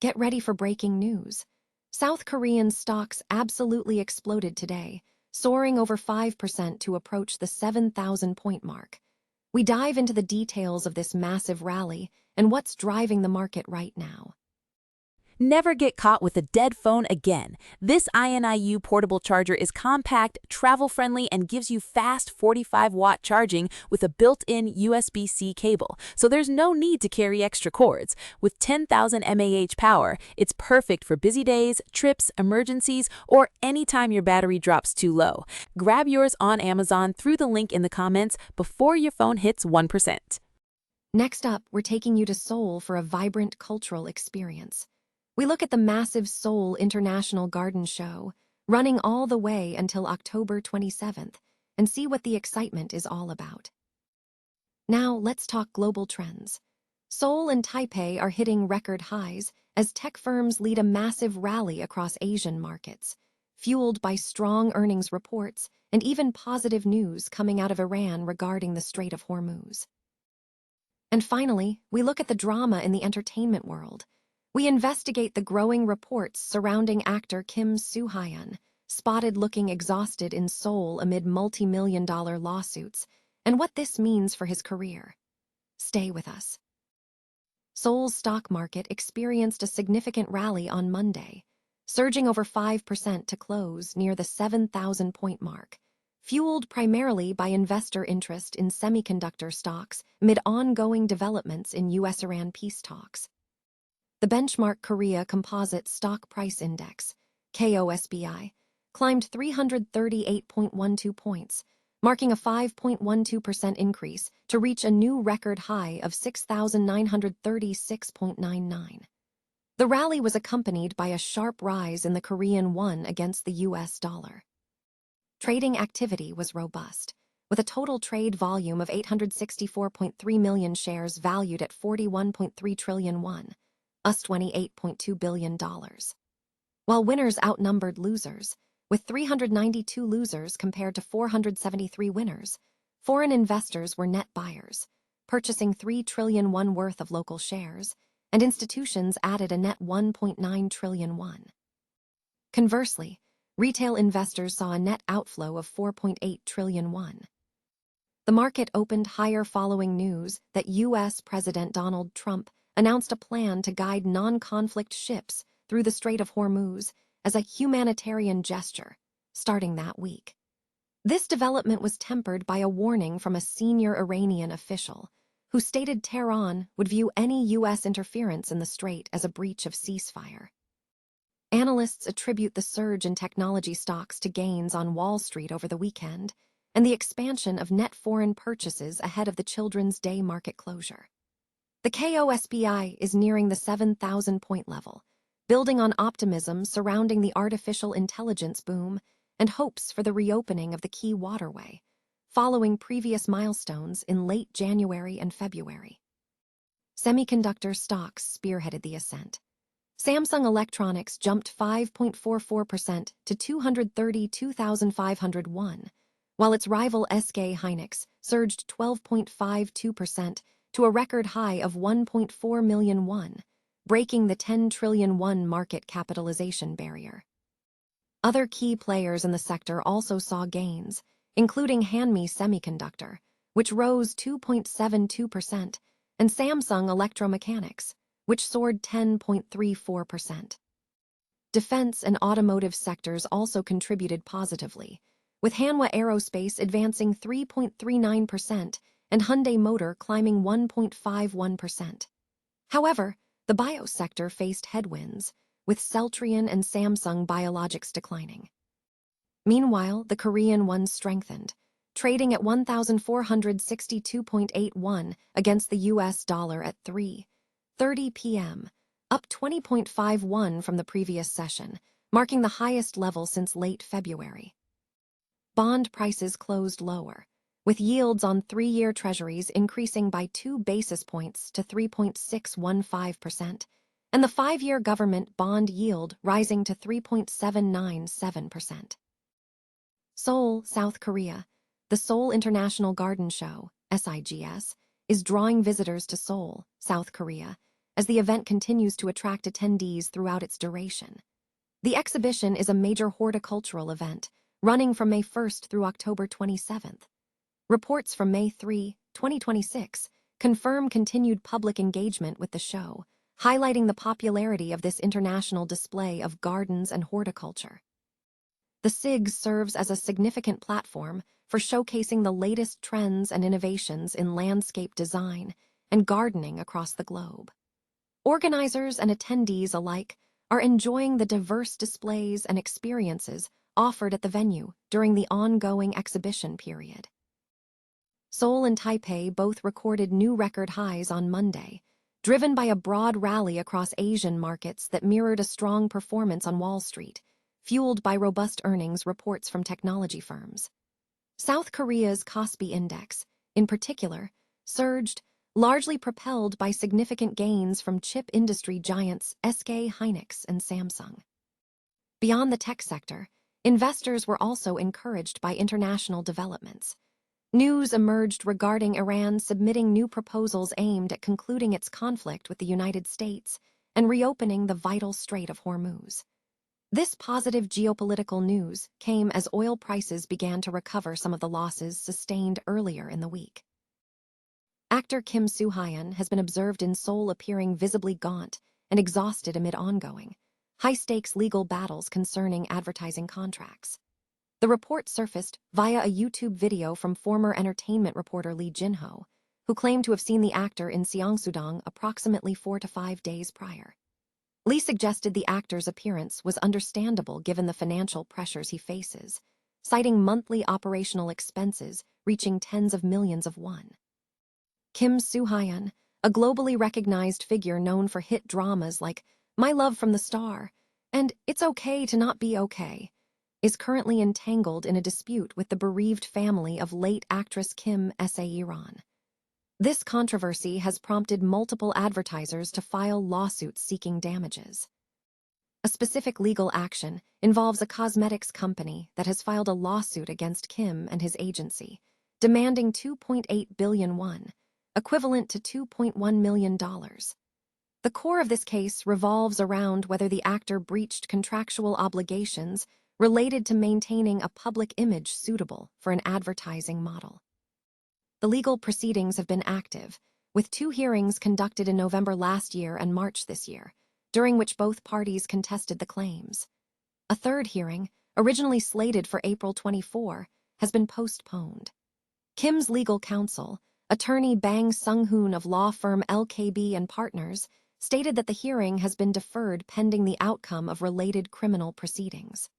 Get ready for breaking news. South Korean stocks absolutely exploded today, soaring over 5% to approach the 7,000-point mark. We dive into the details of this massive rally and what's driving the market right now. Never get caught with a dead phone again. This INIU portable charger is compact, travel-friendly, and gives you fast 45-watt charging with a built-in USB-C cable, so there's no need to carry extra cords. With 10,000 mAh power, it's perfect for busy days, trips, emergencies, or anytime your battery drops too low. Grab yours on Amazon through the link in the comments before your phone hits 1%. Next up, we're taking you to Seoul for a vibrant cultural experience. We look at the massive Seoul International Garden Show, running all the way until October 27th, and see what the excitement is all about. Now, let's talk global trends. Seoul and Taipei are hitting record highs as tech firms lead a massive rally across Asian markets, fueled by strong earnings reports and even positive news coming out of Iran regarding the Strait of Hormuz. And finally, we look at the drama in the entertainment world. We investigate the growing reports surrounding actor Kim Soo-hyun, spotted looking exhausted in Seoul amid multi-million-dollar lawsuits, and what this means for his career. Stay with us. Seoul's stock market experienced a significant rally on Monday, surging over 5% to close near the 7,000-point mark, fueled primarily by investor interest in semiconductor stocks amid ongoing developments in U.S. Iran peace talks. The benchmark Korea Composite Stock Price Index, KOSPI, climbed 338.12 points, marking a 5.12% increase to reach a new record high of 6,936.99. The rally was accompanied by a sharp rise in the Korean won against the U.S. dollar. Trading activity was robust, with a total trade volume of 864.3 million shares valued at 41.3 trillion won, us $28.2 billion. While winners outnumbered losers, with 392 losers compared to 473 winners, foreign investors were net buyers, purchasing 3 trillion won worth of local shares, and institutions added a net 1.9 trillion won. Conversely, retail investors saw a net outflow of 4.8 trillion won. The market opened higher following news that U.S. President Donald Trump announced a plan to guide non-conflict ships through the Strait of Hormuz as a humanitarian gesture, starting that week. This development was tempered by a warning from a senior Iranian official, who stated Tehran would view any U.S. interference in the strait as a breach of ceasefire. Analysts attribute the surge in technology stocks to gains on Wall Street over the weekend and the expansion of net foreign purchases ahead of the Children's Day market closure. The KOSPI is nearing the 7,000-point level, building on optimism surrounding the artificial intelligence boom and hopes for the reopening of the key waterway, following previous milestones in late January and February. Semiconductor stocks spearheaded the ascent. Samsung Electronics jumped 5.44% to 232,501, while its rival SK hynix surged 12.52% to a record high of 1.4 million won, breaking the 10 trillion won market capitalization barrier. Other key players in the sector also saw gains, including Hanmi Semiconductor, which rose 2.72%, and Samsung Electromechanics, which soared 10.34%. Defense and automotive sectors also contributed positively, with Hanwha Aerospace advancing 3.39% and Hyundai Motor climbing 1.51%. However, the biosector faced headwinds, with Celltrion and Samsung Biologics declining. Meanwhile, the Korean won strengthened, trading at 1,462.81 against the U.S. dollar at 3:30 p.m., up 20.51 from the previous session, marking the highest level since late February. Bond prices closed lower, with yields on 3-year treasuries increasing by 2 basis points to 3.615%, and the 5-year government bond yield rising to 3.797%. Seoul, South Korea. The Seoul International Garden Show, SIGS, is drawing visitors to Seoul, South Korea, as the event continues to attract attendees throughout its duration. The exhibition is a major horticultural event, running from May 1st through October 27th. Reports from May 3, 2026, confirm continued public engagement with the show, highlighting the popularity of this international display of gardens and horticulture. The SIG serves as a significant platform for showcasing the latest trends and innovations in landscape design and gardening across the globe. Organizers and attendees alike are enjoying the diverse displays and experiences offered at the venue during the ongoing exhibition period. Seoul and Taipei both recorded new record highs on Monday, driven by a broad rally across Asian markets that mirrored a strong performance on Wall Street, fueled by robust earnings reports from technology firms. South Korea's Kospi Index, in particular, surged, largely propelled by significant gains from chip industry giants SK hynix and Samsung. Beyond the tech sector, investors were also encouraged by international developments. News emerged regarding Iran submitting new proposals aimed at concluding its conflict with the United States and reopening the vital Strait of Hormuz. This positive geopolitical news came as oil prices began to recover some of the losses sustained earlier in the week. Actor Kim Soo-hyun has been observed in Seoul appearing visibly gaunt and exhausted amid ongoing, high-stakes legal battles concerning advertising contracts. The report surfaced via a YouTube video from former entertainment reporter Lee Jin-ho, who claimed to have seen the actor in Seongsudong approximately 4 to 5 days prior. Lee suggested the actor's appearance was understandable given the financial pressures he faces, citing monthly operational expenses reaching tens of millions of won. Kim Soo-hyun, a globally recognized figure known for hit dramas like My Love from the Star and It's Okay to Not Be Okay, is currently entangled in a dispute with the bereaved family of late actress Kim Soo-hyun. This controversy has prompted multiple advertisers to file lawsuits seeking damages. A specific legal action involves a cosmetics company that has filed a lawsuit against Kim and his agency, demanding 2.8 billion won, equivalent to $2.1 million. The core of this case revolves around whether the actor breached contractual obligations related to maintaining a public image suitable for an advertising model. The legal proceedings have been active, with 2 hearings conducted in November last year and March this year, during which both parties contested the claims. A 3rd hearing, originally slated for April 24, has been postponed. Kim's legal counsel, attorney Bang Sung-hoon of law firm LKB and Partners, stated that the hearing has been deferred pending the outcome of related criminal proceedings.